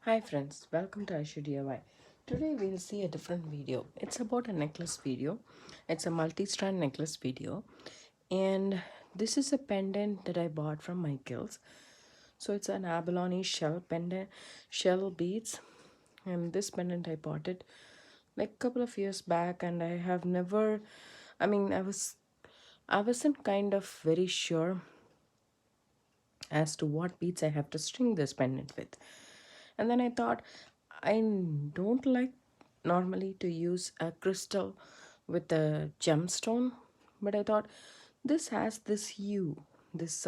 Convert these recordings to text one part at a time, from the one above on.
Hi friends, welcome to Aishudiy. Today we'll see a different video. It's about a necklace video. It's a multi-strand necklace video, and this is a pendant that I bought from Michaels. So it's an abalone shell pendant, shell beads, and this pendant I bought it like a couple of years back, and I have never. I mean, I wasn't kind of very sure as to what beads I have to string this pendant with. And then I thought, I don't like normally to use a crystal with a gemstone, but I thought this has this hue, this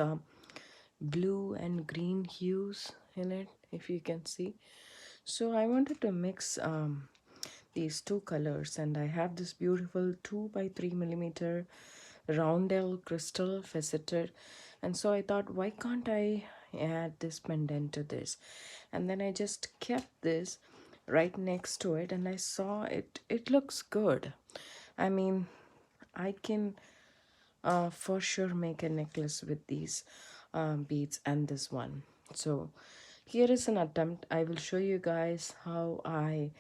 blue and green hues in it, if you can see. So I wanted to mix these two colors, and I have this beautiful 2 by 3 millimeter roundel crystal faceted, and so I thought, why can't I add this pendant to this? And then I just kept this right next to it, and I saw it looks good. I mean, I can for sure make a necklace with these beads and this one. So here is an attempt. I will show you guys how I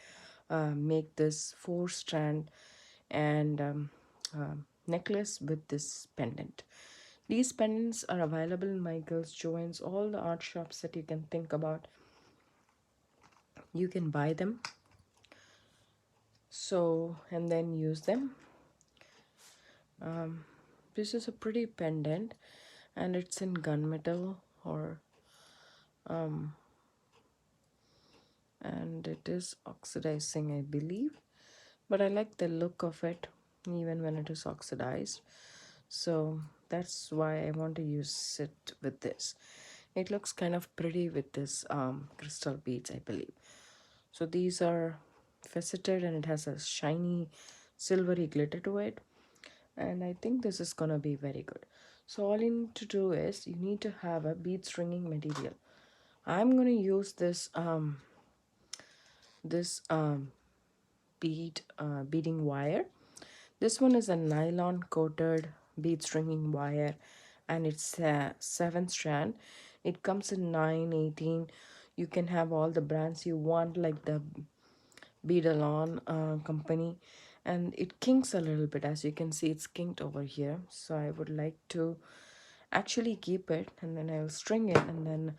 make this 4 strand and necklace with this pendant. These pendants are available in Michael's, Joann's, all the art shops that you can think about. You can buy them, so, and then use them. This is a pretty pendant, and it's in gunmetal, or and it is oxidizing, I believe, but I like the look of it even when it is oxidized. So that's why I want to use it with this. It looks kind of pretty with this crystal beads, I believe. So these are faceted, and it has a shiny silvery glitter to it, and I think this is gonna be very good. So all you need to do is you need to have a bead stringing material. I'm gonna use this beading wire. This one is a nylon coated bead stringing wire, and it's a 7 strand. It comes in 9, 18. You can have all the brands you want, like the Beadalon company, and it kinks a little bit. As you can see, it's kinked over here, so I would like to actually keep it, and then I'll string it, and then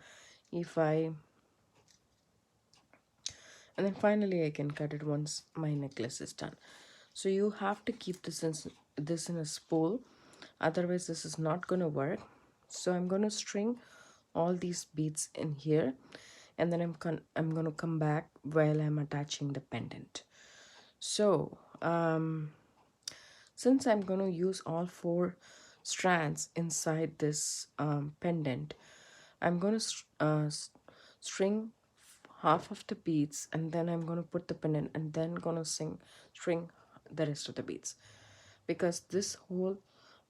if I and then finally I can cut it once my necklace is done. So you have to keep this in a spool, otherwise this is not going to work. So I'm going to string all these beads in here, and then I'm going to come back while I'm attaching the pendant. So since I'm going to use all 4 strands inside this pendant, I'm going to string half of the beads, and then I'm going to put the pendant, and then going to string the rest of the beads, because this hole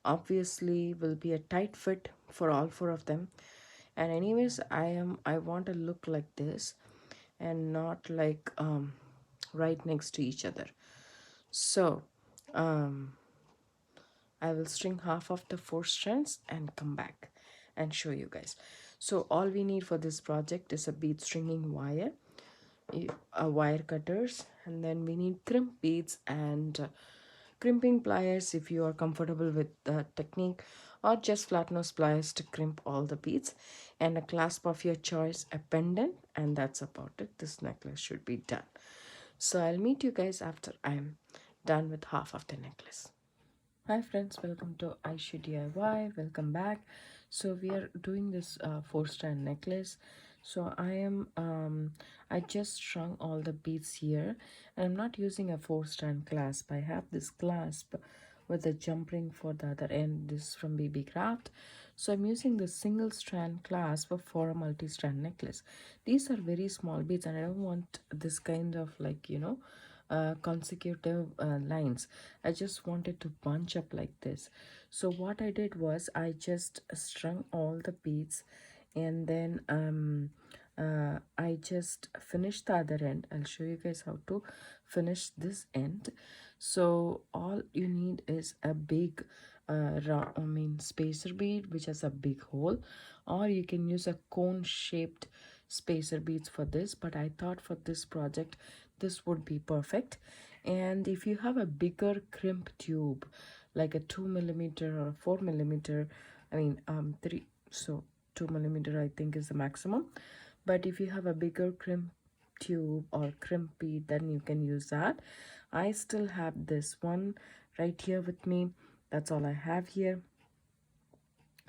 obviously will be a tight fit for all 4 of them. And anyways, I want to look like this and not like right next to each other. So I will string half of the 4 strands and come back and show you guys. So all we need for this project is a bead stringing wire, a wire cutters, and then we need crimp beads and crimping pliers if you are comfortable with the technique, or just flat nose pliers to crimp all the beads, and a clasp of your choice, a pendant, and that's about it. This necklace should be done. So I'll meet you guys after I'm done with half of the necklace. Hi friends, welcome to Aishudiy. Welcome back. So we are doing this 4 strand necklace. So I just strung all the beads here, and I'm not using a 4 strand clasp. I have this clasp with a jump ring for the other end. This is from BB Craft. So I'm using the single strand clasp for a multi-strand necklace. These are very small beads, and I don't want this kind of, like, consecutive lines. I just wanted to bunch up like this. So what I did was I just strung all the beads, and then I just finished the other end. I'll show you guys how to finish this end. So all you need is a big spacer bead which has a big hole, or you can use a cone shaped spacer beads for this, but I thought for this project this would be perfect. And if you have a bigger crimp tube, like a 2 millimeter or 4 millimeter, I mean 2 millimeter I think is the maximum, but if you have a bigger crimp tube or crimp bead, then you can use that. I still have this one right here with me. That's all I have here,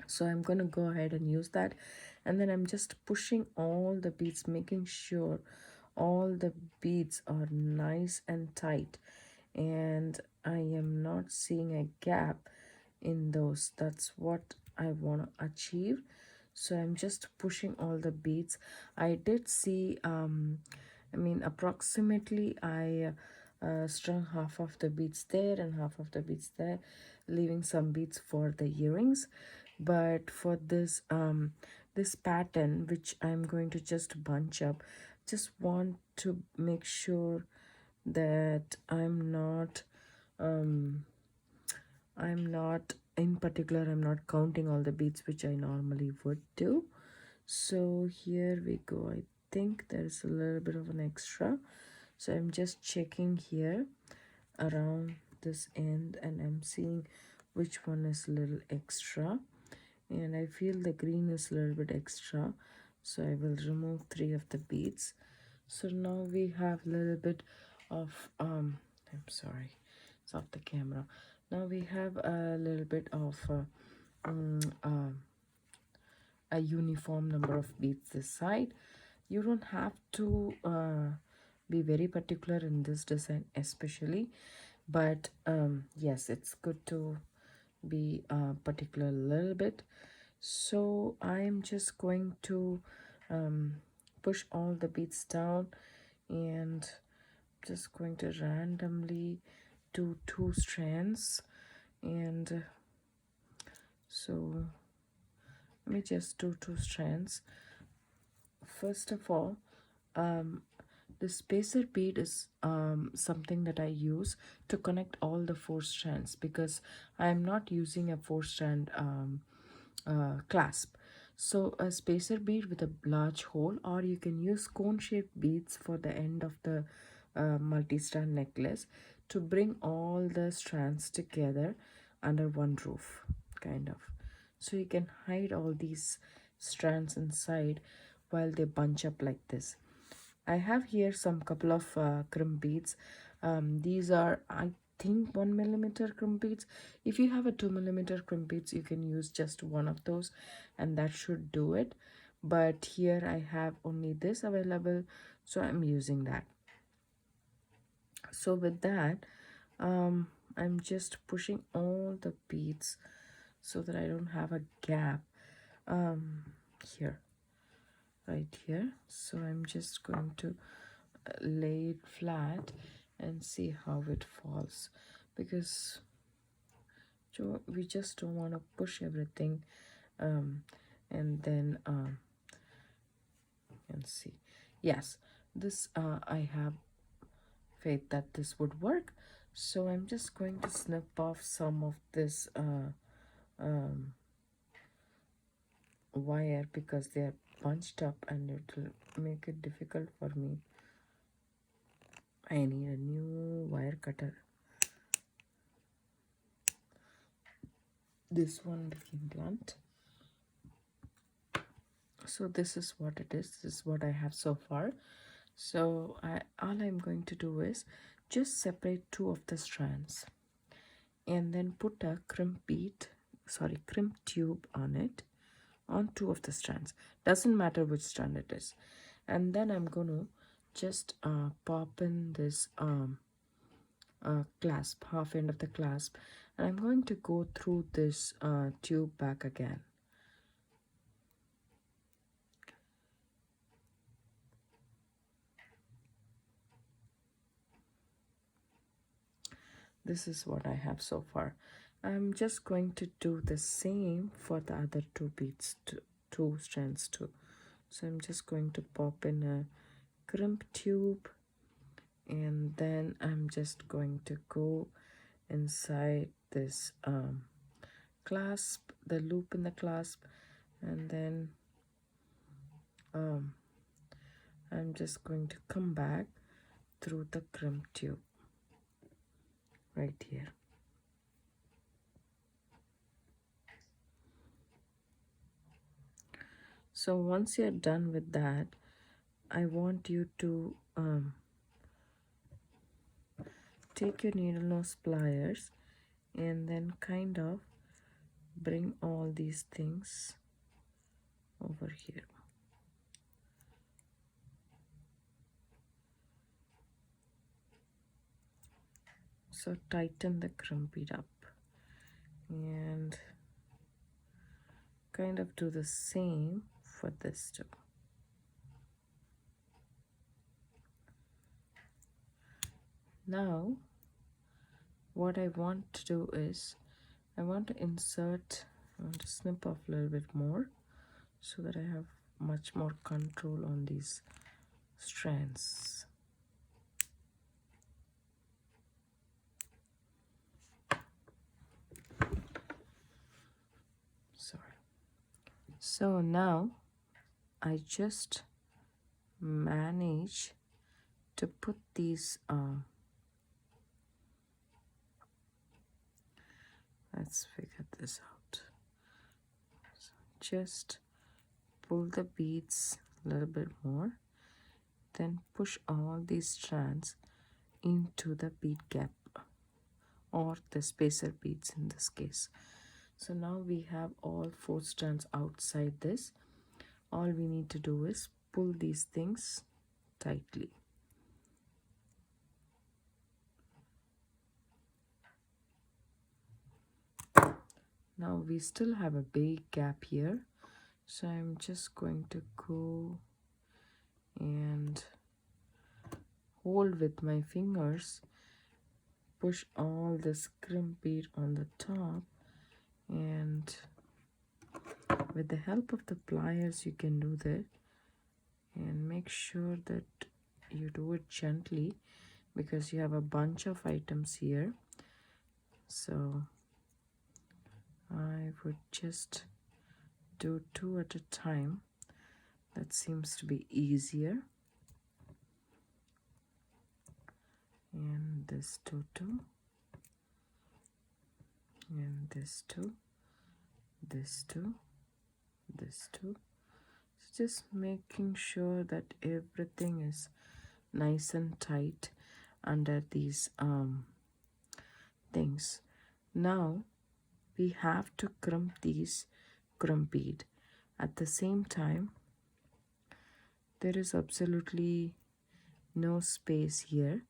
so I'm going to go ahead and use that. And then I'm just pushing all the beads, making sure all the beads are nice and tight, and I am not seeing a gap in those. That's what I want to achieve. So I'm just pushing all the beads. I did see I mean approximately I strung half of the beads there and half of the beads there, leaving some beads for the earrings. But for this this pattern, which I'm going to just bunch up, just want to make sure that I'm not in particular, I'm not counting all the beads which I normally would do. So here we go. I think there's a little bit of an extra, so I'm just checking here around this end, and I'm seeing which one is a little extra, and I feel the green is a little bit extra, so I will remove 3 of the beads. So now we have a little bit of I'm sorry, it's off the camera. Now we have a little bit of a uniform number of beads this side. You don't have to be very particular in this design especially, but yes, it's good to be particular a little bit. So I'm just going to push all the beads down, and just going to randomly do 2 strands. And so let me just do 2 strands. First of all, the spacer bead is something that I use to connect all the 4 strands, because I am not using a 4 strand clasp. So a spacer bead with a large hole, or you can use cone shaped beads for the end of the multi-strand necklace to bring all the strands together under one roof, kind of. So you can hide all these strands inside while they bunch up like this. I have here some couple of crimp beads. These are, I think, 1 millimeter crimp beads. If you have a 2 millimeter crimp beads, you can use just one of those, and that should do it. But here I have only this available, so I'm using that. So with that, I'm just pushing all the beads so that I don't have a gap here, right here. So I'm just going to lay it flat and see how it falls, because we just don't want to push everything and then you can see, yes, this I have faith that this would work. So I'm just going to snip off some of this wire, because they're bunched up and it will make it difficult for me. I need a new wire cutter. This one became blunt. So this is what it is. This is what I have so far. So all I'm going to do is just separate 2 of the strands, and then put a crimp tube on it, on 2 of the strands. Doesn't matter which strand it is. And then I'm going to just pop in this clasp, half end of the clasp, and I'm going to go through this tube back again. This is what I have so far. I'm just going to do the same for the other 2 beads, 2 strands too. So I'm just going to pop in a crimp tube, and then I'm just going to go inside this clasp, the loop in the clasp, and then I'm just going to come back through the crimp tube right here. So once you're done with that, I want you to take your needle nose pliers and then kind of bring all these things over here. So tighten the crimp bead up and kind of do the same for this too. Now what I want to do is I want to snip off a little bit more so that I have much more control on these strands. Sorry. So now I just manage to put these let's figure this out. So just pull the beads a little bit more, then push all these strands into the bead gap or the spacer beads in this case. So now we have all 4 strands outside this. All we need to do is pull these things tightly. Now we still have a big gap here, so I'm just going to go and hold with my fingers, push all this crimp bead on the top, and with the help of the pliers you can do that, and make sure that you do it gently because you have a bunch of items here. So I would just do 2 at a time. That seems to be easier. And this 2 too, and this 2, this 2, this 2. So just making sure that everything is nice and tight under these things. Now we have to crimp these crimp bead. At the same time, there is absolutely no space here,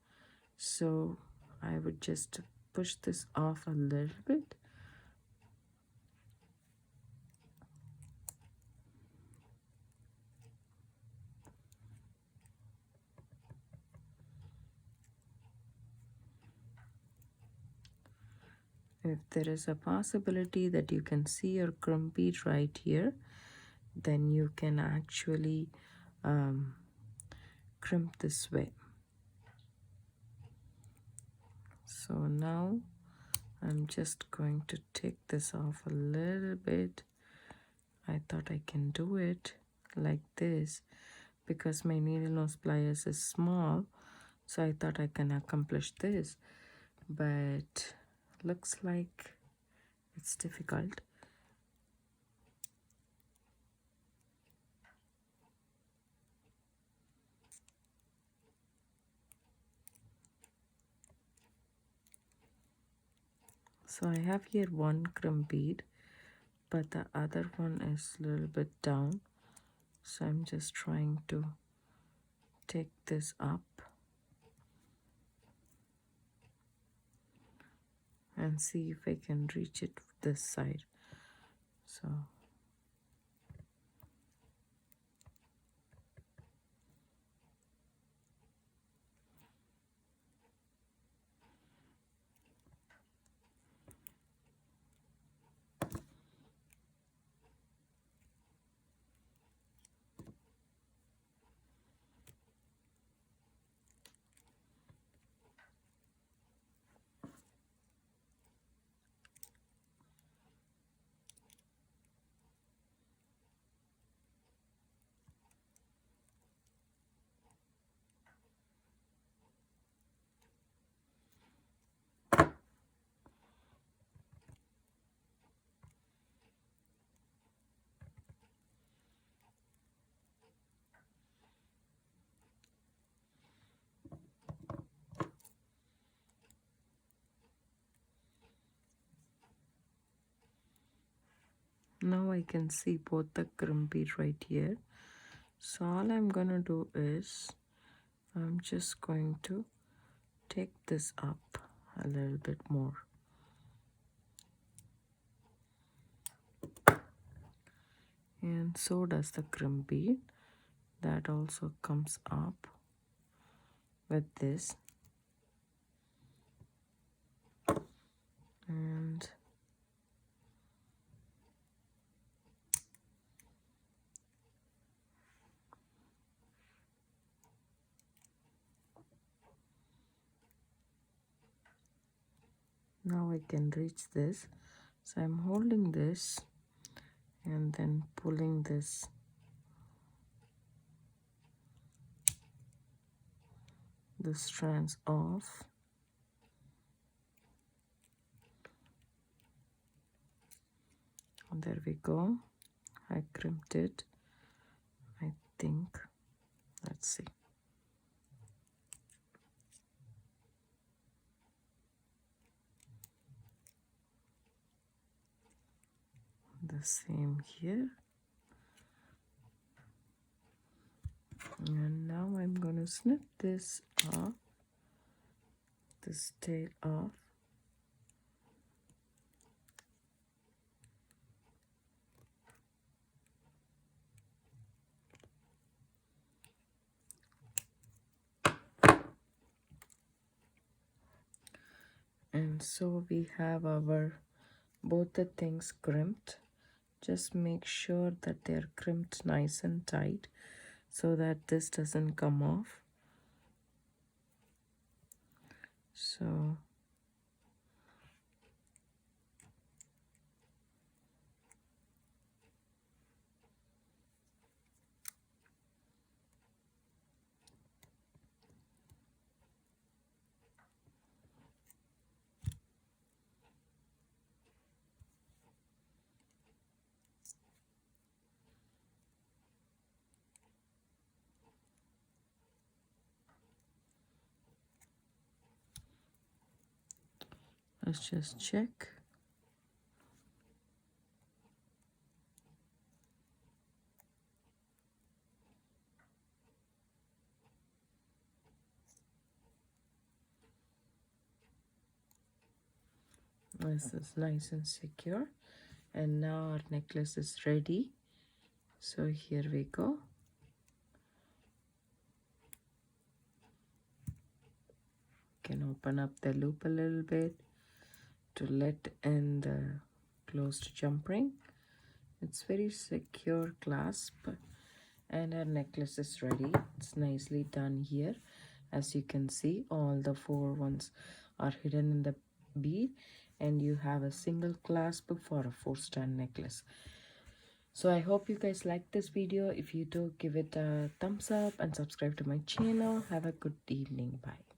so I would just push this off a little bit. If there is a possibility that you can see your crimp bead right here, then you can actually crimp this way. So now I'm just going to take this off a little bit. I thought I can do it like this because my needle nose pliers is small, so I thought I can accomplish this, but looks like it's difficult. So I have here 1 crimp bead, but the other one is a little bit down, so I'm just trying to take this up and see if I can reach it this side. So Now I can see both the crimp bead right here. So all I'm gonna do is I'm just going to take this up a little bit more. And so does the crimp bead. That also comes up with this. And now I can reach this. So I'm holding this and then pulling this the strands off. There we go. I crimped it, I think. Let's see. The same here. And now I'm going to snip this off, this tail off. And so we have our both the things crimped. Just make sure that they're crimped nice and tight so that this doesn't come off. So let's just check. This is nice and secure. And now our necklace is ready. So here we go. Can open up the loop a little bit to let in the closed jump ring. It's very secure clasp, and our necklace is ready. It's nicely done here. As you can see, all the 4 ones are hidden in the bead, and you have a single clasp for a 4-strand necklace. So I hope you guys like this video. If you do, give it a thumbs up and subscribe to my channel. Have a good evening. Bye.